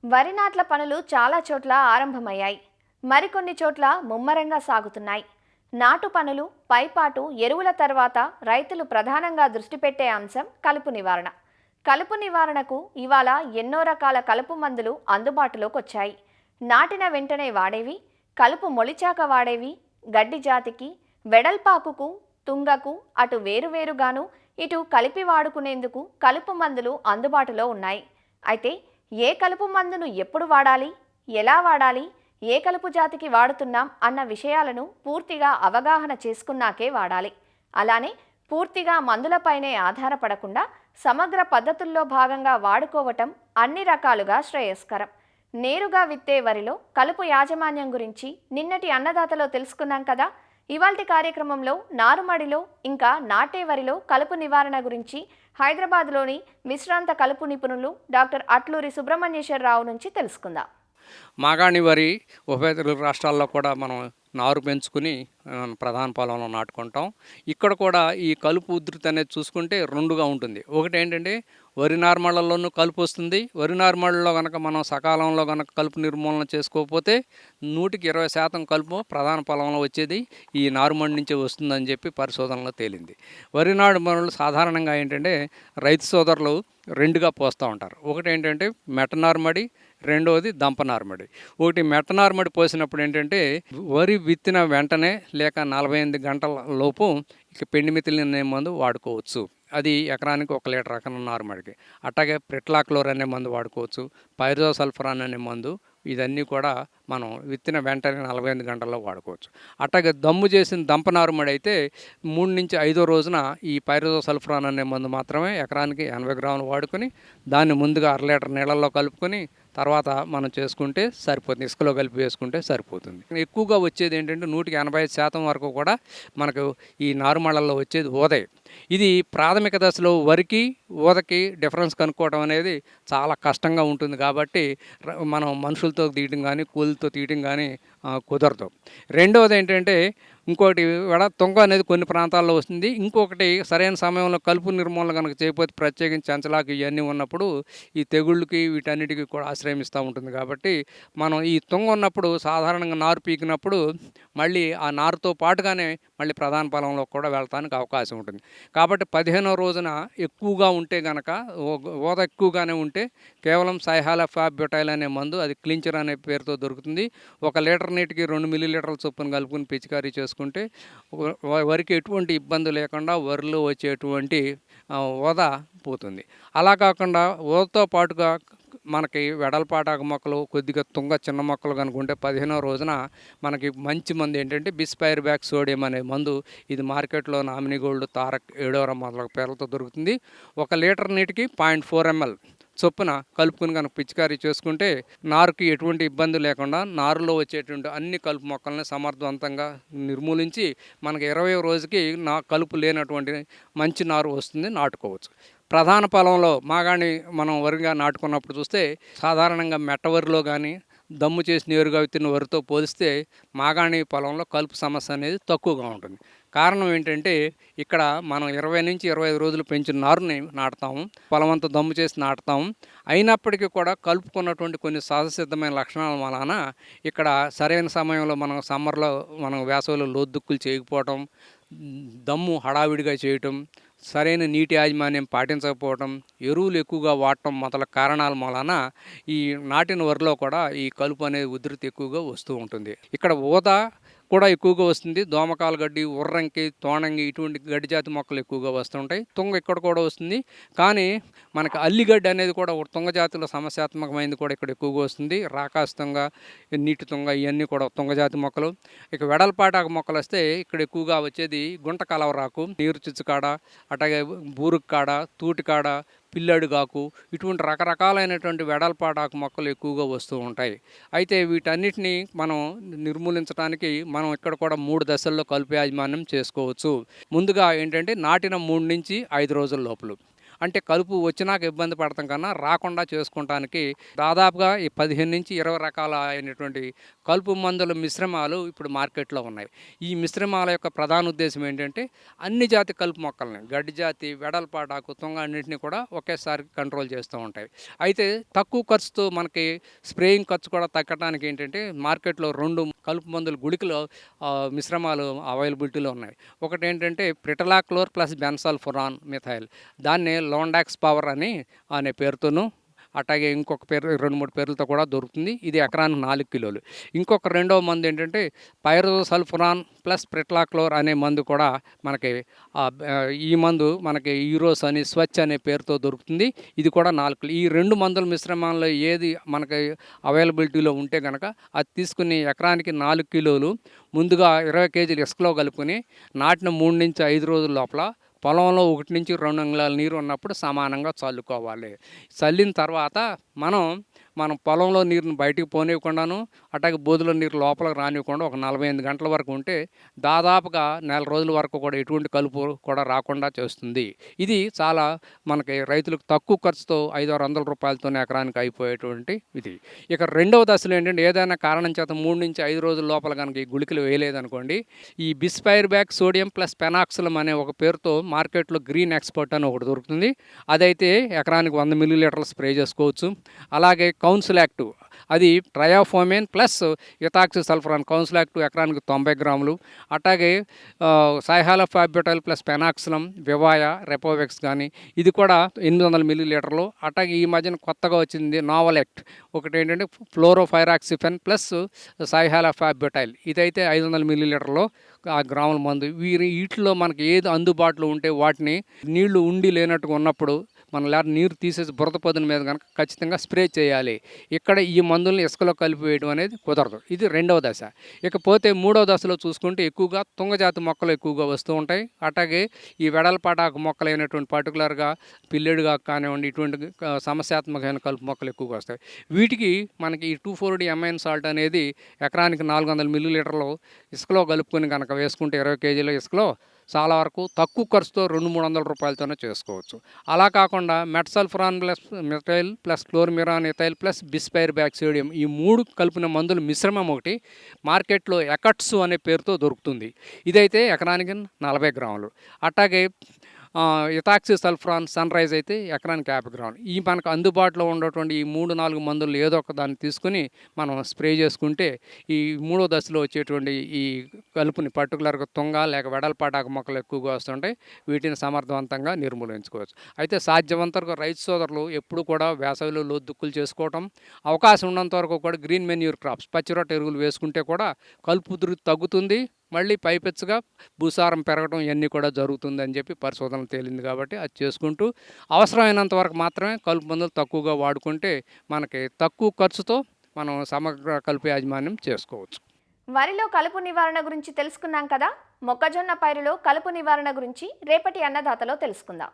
వరి నాట్ల పనులు చాలా చోట్ల ఆరంభమయ్యాయి. మరికొన్ని చోట్ల ముమ్మరంగా సాగుతున్నాయి. నాటు పనులు, పైపాటు, ఎరువుల తర్వాత రైతులు ప్రధానంగా దృష్టి పెట్టే అంశం కలుపు నివారణ. కలుపు నివారణకు ఇవాళ ఎన్నో రకాల కలుపు మందులు అందుబాటులోకి వచ్చాయి. నాటిన వెంటనే వాడేవి, కలుపు మొలిచాక వాడేవి, గడ్డి జాతికి, వెడల్పాకుకు, తుంగకు అటు వేరువేరుగాను ఇటు కలిపి వాడుకునేందుకు కలుపు మందులు అందుబాటులో ఉన్నాయి. అయితే ఏ కలుపు మందును ఎప్పుడు వాడాలి, ఎలా వాడాలి, ఏ కలుపు జాతికి వాడుతున్నాం అన్న విషయాలను పూర్తిగా అవగాహన చేసుకున్నాకే వాడాలి. అలానే పూర్తిగా మందులపైనే ఆధారపడకుండా సమగ్ర పద్ధతుల్లో భాగంగా వాడుకోవటం అన్ని రకాలుగా శ్రేయస్కరం. నేరుగా విత్తే వరిలో కలుపు యాజమాన్యం గురించి నిన్నటి అన్నదాతలో తెలుసుకున్నాం కదా. ఇవాల్టి కార్యక్రమంలో నారుమడిలో ఇంకా నాటే వరిలో కలుపు నివారణ గురించి హైదరాబాద్లోని విశ్రాంత కలుపు నిపుణులు డాక్టర్ అట్లూరి సుబ్రహ్మణ్యేశ్వరరావు నుంచి తెలుసుకుందాం. మాగాణి వరి ఉభయ తెలుగు రాష్ట్రాల్లో కూడా మనం నారు పెంచుకుని ప్రధాన పొలంలో నాటుకుంటాం. ఇక్కడ కూడా ఈ కలుపు ఉధృతి అనేది చూసుకుంటే రెండుగా ఉంటుంది. ఒకటి ఏంటంటే వరి నారుమళ్ళల్లోనూ కలుపు వస్తుంది. వరి నారుమళ్ళలో కనుక మనం సకాలంలో కనుక కలుపు నిర్మూలన చేసుకోకపోతే 100% కలుపు ప్రధాన పొలంలో వచ్చేది ఈ నారుమడి నుంచే వస్తుందని చెప్పి పరిశోధనలో తేలింది. వరి నారుమడులు సాధారణంగా ఏంటంటే రైతు సోదరులు రెండుగా పోస్తూ ఉంటారు. ఒకటి ఏంటంటే మెట్ట నారుమడి, రెండవది దంప నారుమడి. ఒకటి మెట్ట నారుమడి పోసినప్పుడు ఏంటంటే వరి విత్తిన వెంటనే లేక 48 గంటల లోపు ఇక పెండిమిథిలిన్ అనే మందు వాడుకోవచ్చు. అది ఎకరానికి 1 లీటర్ రకం నారుమడికి. అట్లాగే ప్రిట్లాక్లోర్ అనే మందు వాడుకోవచ్చు. పైరోసల్ఫరాన్ అనే మందు, ఇదన్నీ కూడా మనం విత్తిన వెంటనే 48 గంటల్లో వాడుకోవచ్చు. అట్లాగే దమ్ము చేసిన దంప నారుమడి అయితే 3 నుంచి 5వ రోజున ఈ పైరోసల్ఫరాన్ అనే మందు మాత్రమే ఎకరానికి 80 గ్రాములు వాడుకొని దాన్ని ముందుగా 1/2 లీటర్ నీళ్ళల్లో కలుపుకొని తర్వాత మనం చేసుకుంటే సరిపోతుంది. ఇసుకలో కలిపి వేసుకుంటే సరిపోతుంది. ఎక్కువగా వచ్చేది ఏంటంటే 185% వరకు కూడా మనకు ఈ నారుమళ్ళల్లో వచ్చేది ఊదయ. ఇది ప్రాథమిక దశలో వరికి ఊదకి డిఫరెన్స్ కనుక్కోవడం అనేది చాలా కష్టంగా ఉంటుంది. కాబట్టి మనం మనుషులతో తీయడం కానీ కూలీలతో తీయడం కానీ కుదరదు. రెండవది ఏంటంటే ఇంకోటి తుంగ అనేది కొన్ని ప్రాంతాల్లో వస్తుంది. ఇంకొకటి సరైన సమయంలో కలుపు నిర్మూలన కనుక చేయకపోతే ప్రత్యేకించి చెంచలాకు ఇవన్నీ ఉన్నప్పుడు ఈ తెగుళ్ళకి వీటన్నిటికీ కూడా ఆశ్రయిస్తూ ఉంటుంది. కాబట్టి మనం ఈ తుంగ ఉన్నప్పుడు సాధారణంగా నారు పీకినప్పుడు మళ్ళీ ఆ నారుతో పాటుగానే మళ్ళీ ప్రధాన పొలంలో కూడా వెళ్తానికి అవకాశం ఉంటుంది. కాబట్టి 15వ రోజున ఎక్కువగా ఉంటే కనుక ఊద ఎక్కువగానే ఉంటే కేవలం సైహాలఫాబ్యూటైల్ అనే మందు, అది క్లించర్ అనే పేరుతో దొరుకుతుంది. 1 లీటర్ నీటికి 2 మిల్లీలీటర్ల చొప్పున కలుపుకొని పిచికారీ చేసుకుంటే వరికి ఎటువంటి ఇబ్బంది లేకుండా వరిలో వచ్చేటువంటి ఊద పోతుంది. అలా కాకుండా ఊదతో పాటుగా మనకి వెడల్పాటాకు మొక్కలు, కొద్దిగా తుంగ చిన్న మొక్కలు కనుకుంటే 15వ రోజున మనకి మంచి మందు ఏంటంటే బిస్పైర్బ్యాక్ సోడియం అనే మందు. ఇది మార్కెట్లో నామినీ గోల్డ్, తారక్, ఏడోరా మొదలగు పేర్లతో దొరుకుతుంది. 1 లీటర్ నీటికి 0.4 ml చొప్పున కలుపుకుని కనుక పిచికారీ చేసుకుంటే నారుకి ఎటువంటి ఇబ్బంది లేకుండా నారులో వచ్చేటువంటి అన్ని కలుపు మొక్కల్ని సమర్థవంతంగా నిర్మూలించి మనకి 20వ రోజుకి కలుపు లేనటువంటి మంచి నారు వస్తుంది, నాటుకోవచ్చు. ప్రధాన పొలంలో మాగాణి మనం వరిగా నాటుకున్నప్పుడు చూస్తే సాధారణంగా మెట్ట వరిలో కానీ దమ్ము చేసి నేరుగా విత్తిన వరితో పోలిస్తే మాగాణి పొలంలో కలుపు సమస్య అనేది తక్కువగా ఉంటుంది. కారణం ఏంటంటే ఇక్కడ మనం 20 నుంచి 25 రోజులు పెంచిన నారుని నాటుతాము, పొలం అంతా దమ్ము చేసి నాటుతాము. అయినప్పటికీ కూడా కలుపుకున్నటువంటి కొన్ని సహజసిద్ధమైన లక్షణాల వలన ఇక్కడ సరైన సమయంలో మనం సమ్మర్లో మనం వేసవిలో లోతుదుక్కులు చేయకపోవటం, దమ్ము హడావిడిగా చేయటం, సరైన నీటి యాజమాన్యం పాటించకపోవటం, ఎరువులు ఎక్కువగా వాడటం మొదలగు కారణాల వలన ఈ నాటిన వరిలో కూడా ఈ కలుపు అనేది ఉధృతి ఎక్కువగా వస్తూ ఉంటుంది. ఇక్కడ ఊద కూడా ఎక్కువగా వస్తుంది. దోమకాల గడ్డి, ఉర్రంకి, తోణంగి ఇటువంటి గడ్డి జాతి మొక్కలు ఎక్కువగా వస్తుంటాయి. తుంగ ఇక్కడ కూడా వస్తుంది. కానీ మనకి అల్లిగడ్డి అనేది కూడా తుంగ జాతిలో సమస్యాత్మకమైనది కూడా ఇక్కడ ఎక్కువగా వస్తుంది. రాకాసి తుంగ, నీటి తుంగ ఇవన్నీ కూడా తుంగ జాతి మొక్కలు. ఇక వెడల్పాటాకు మొక్కలు వస్తే ఇక్కడ ఎక్కువగా వచ్చేది గుంట కలవరాకు, నీరు చిచ్చుకాడ, అట్లాగే బూరుకు కాడ, తూటి కాడ, పిల్లడుగాకు, ఇటువంటి రకరకాలైనటువంటి వెడల్పాటాకు మొక్కలు ఎక్కువగా వస్తూ ఉంటాయి. అయితే వీటన్నిటిని మనం నిర్మూలించడానికి మనం ఇక్కడ కూడా 3 దశల్లో కలుపు యాజమాన్యం చేసుకోవచ్చు. ముందుగా ఏంటంటే నాటిన 3 నుంచి 5 రోజుల లోపల అంటే కలుపు వచ్చినాక ఇబ్బంది పడతాం కన్నా రాకుండా చేసుకుంటానికి దాదాపుగా ఈ 15 నుంచి 20 రకాల అయినటువంటి కలుపు మందుల మిశ్రమాలు ఇప్పుడు మార్కెట్లో ఉన్నాయి. ఈ మిశ్రమాల యొక్క ప్రధాన ఉద్దేశం ఏంటంటే అన్ని జాతి కలుపు మొక్కల్ని గడ్డి జాతి, వెడల్పాటాకు, తుంగ అన్నింటినీ కూడా ఒకేసారి కంట్రోల్ చేస్తూ ఉంటాయి. అయితే తక్కువ ఖర్చుతో మనకి స్ప్రేయింగ్ ఖర్చు కూడా తగ్గడానికి ఏంటంటే మార్కెట్లో 2 కలుపు మందుల గుళికలు మిశ్రమాలు అవైలబిలిటీలో ఉన్నాయి. ఒకటి ఏంటంటే ప్రిటలాక్లోర్ ప్లస్ బెన్సాల్ఫురాన్ మిథైల్, దాన్ని లోండాక్స్ పవర్ అనే పేరుతోనూ, అట్లాగే ఇంకొక పేరు 2-3 పేర్లతో కూడా దొరుకుతుంది. ఇది ఎకరానికి 4 కిలోలు. ఇంకొక రెండవ మందు ఏంటంటే పైరోసల్ఫురాన్ ప్లస్ ప్రిటలాక్లోర్ అనే మందు కూడా మనకి ఈ మందు మనకి ఈరోస్ అని, స్వచ్ అనే పేరుతో దొరుకుతుంది. ఇది కూడా 4 కిలో. ఈ 2 మందుల మిశ్రమంలో ఏది మనకి అవైలబిలిటీలో ఉంటే కనుక అది తీసుకుని ఎకరానికి 4 కిలోలు ముందుగా 20 కేజీలు ఇసుకలో కలుపుకొని నాటిన 3 నుంచి 5 రోజుల లోపల పొలంలో 1 నుంచి 2 అంగుళాల నీరు ఉన్నప్పుడు సమానంగా చల్లుకోవాలి. చల్లిన తర్వాత మనం పొలంలో నీరుని బయటికి పోనివ్వకుండాను, అట్లాగే బోధుల నీరు లోపలికి రానివ్వకుండా ఒక 48 గంటల వరకు ఉంటే దాదాపుగా నెల రోజుల వరకు కూడా ఎటువంటి కలుపు కూడా రాకుండా చేస్తుంది. ఇది చాలా మనకి రైతులకు తక్కువ ఖర్చుతో 500-600 రూపాయలతోనే ఎకరానికి అయిపోయేటువంటి ఇది. ఇక రెండవ దశలో ఏంటంటే ఏదైనా కారణం చేత 3 నుంచి 5 రోజుల లోపల కనుక ఈ గుళికలు వేయలేదనుకోండి, ఈ బిస్పైర్ బ్యాక్ సోడియం ప్లస్ పెనాక్సలం అనే ఒక పేరుతో మార్కెట్లో గ్రీన్ ఎక్స్పర్ట్ అని ఒకటి దొరుకుతుంది. అదైతే ఎకరానికి 100 మిల్లీలీటర్లు స్ప్రే చేసుకోవచ్చు. అలాగే కౌన్సిల్ యాక్టివ్, అది ట్రయాఫోమేన్ ప్లస్ ఇథాక్సి సల్ఫరాన్, కౌన్సిల్ యాక్టివ్ ఎకరానికి 90 గ్రాములు. అట్లాగే సైహాలోఫాబ్యూటైల్ ప్లస్ పెనాక్సలం, వివాయా, రెపోవెక్స్ కానీ ఇది కూడా 800 మిల్లీలీటర్లు. అట్లాగే ఈ మధ్యన కొత్తగా వచ్చింది నావల్ యాక్ట్, ఒకటి ఏంటంటే ఫ్లోరోఫైరాక్సిఫెన్ ప్లస్ సైహాలోఫాబ్యూటైల్, ఇదైతే 500 మిల్లీలీటర్లు ఆ గ్రాముల మందు. వీటిలో మనకి ఏది అందుబాటులో ఉంటే వాటిని నీళ్లు ఉండి లేనట్టుగా ఉన్నప్పుడు మనం నీరు తీసేసి బురద పొదన మీద కనుక ఖచ్చితంగా స్ప్రే చేయాలి. ఇక్కడ ఈ మందుల్ని ఇసుకలో కలిపి వేయడం అనేది కుదరదు. ఇది రెండవ దశ. ఇకపోతే మూడవ దశలో చూసుకుంటే ఎక్కువగా తుంగజాతి మొక్కలు ఎక్కువగా వస్తూ ఉంటాయి. అట్లాగే ఈ వెడల్పాటాకు మొక్కలైనటువంటి పర్టికులర్గా పిల్లెడుగా కానివ్వండి, ఇటువంటి సమస్యాత్మకమైన కలుపు మొక్కలు ఎక్కువగా వస్తాయి. వీటికి మనకి ఈ 2,4-D అమైన్ సాల్ట్ అనేది ఎకరానికి 400 మిల్లీలీటర్లు ఇసుకలో కలుపుకొని కనుక వేసుకుంటే 20 కేజీల ఇసుకలో చాలా వరకు తక్కువ ఖర్చుతో 200-300 రూపాయలతోనే చేసుకోవచ్చు. అలా కాకుండా metsulfuron plus methyl plus chlorimuron ethyl plus bispyribac sodium, ఈ 3 కలిపిన మందుల మిశ్రమం ఒకటి మార్కెట్లో ఎకట్స్ అనే పేరుతో దొరుకుతుంది. ఇదైతే ఎకరానికి 40 గ్రాములు. అట్లాగే ఇథాక్సి సల్ఫరాన్ సన్ రైజ్ అయితే ఎకరానికి 50 గ్రాములు. ఈ మనకు అందుబాటులో ఉన్నటువంటి ఈ 3-4 మందులు ఏదో ఒక దాన్ని తీసుకుని మనం స్ప్రే చేసుకుంటే ఈ మూడో దశలో వచ్చేటువంటి ఈ కలుపుని పర్టికులర్గా తుంగ లేక వెడల్పాటాకు మొక్కలు ఎక్కువగా వస్తుంటాయి, వీటిని సమర్థవంతంగా నిర్మూలించుకోవచ్చు. అయితే సాధ్యమంతవరకు రైతు సోదరులు ఎప్పుడు కూడా వేసవిలో లోతుక్కులు చేసుకోవటం, అవకాశం ఉన్నంత వరకు కూడా గ్రీన్ మెన్యూర్ క్రాప్స్, పచ్చిరొట్ట ఎరువులు వేసుకుంటే కూడా కలుపు ఉధృతి తగ్గుతుంది. మళ్ళీ పైపెచ్చుగా భూసారం పెరగడం ఇవన్నీ కూడా జరుగుతుందని చెప్పి పరిశోధన తేలింది. కాబట్టి అది చేసుకుంటూ అవసరమైనంత వరకు మాత్రమే కలుపు మందులు తక్కువగా వాడుకుంటే మనకి తక్కువ ఖర్చుతో మనం సమగ్ర కలుపు యాజమాన్యం చేసుకోవచ్చు. వరిలో కలుపు నివారణ గురించి తెలుసుకున్నాం కదా. మొక్కజొన్న పైరులో కలుపు నివారణ గురించి రేపటి అన్నదాతలో తెలుసుకుందాం.